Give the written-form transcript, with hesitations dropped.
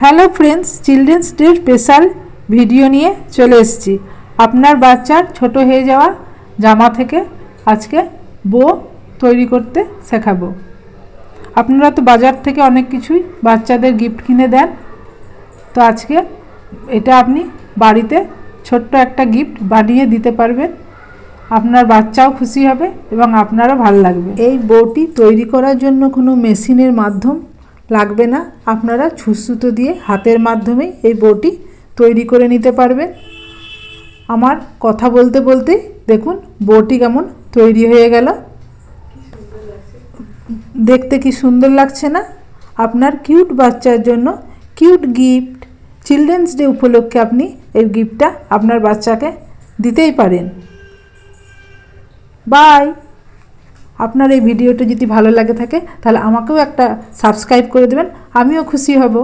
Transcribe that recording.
Hello friends, children's day special video নিয়ে চলে এসেছি। আপনার বাচ্চার ছোট হয়ে যাওয়া জামা থেকে আজকে বো তৈরি করতে শেখাবো। আপনারা তো বাজার থেকে অনেক কিছুই বাচ্চাদের গিফট কিনে দেন, তো আজকে এটা আপনি বাড়িতে ছোট্ট একটা গিফট বানিয়ে দিতে পারবেন। আপনার বাচ্চাও খুশি হবে এবং আপনারও ভালো লাগবে। এই বউটি তৈরি করার জন্য কোনো মেশিনের মাধ্যম লাগবে না, আপনারা ছুঁচসুতো দিয়ে হাতের মাধ্যমেই এই বউটি তৈরি করে নিতে পারবেন। আমার কথা বলতে বলতেই দেখুন বউটি কেমন তৈরি হয়ে গেল। দেখতে কি সুন্দর লাগছে না? আপনার কিউট বাচ্চার জন্য কিউট গিফট চিলড্রেন্স ডে উপলক্ষে আপনি এই গিফটটা আপনার বাচ্চাকে দিতেই পারেন। বাই। আপনার এই ভিডিওটা যদি ভালো লাগে থাকে তাহলে আমাকেও একটা সাবস্ক্রাইব করে দেবেন, আমিও খুশি হব।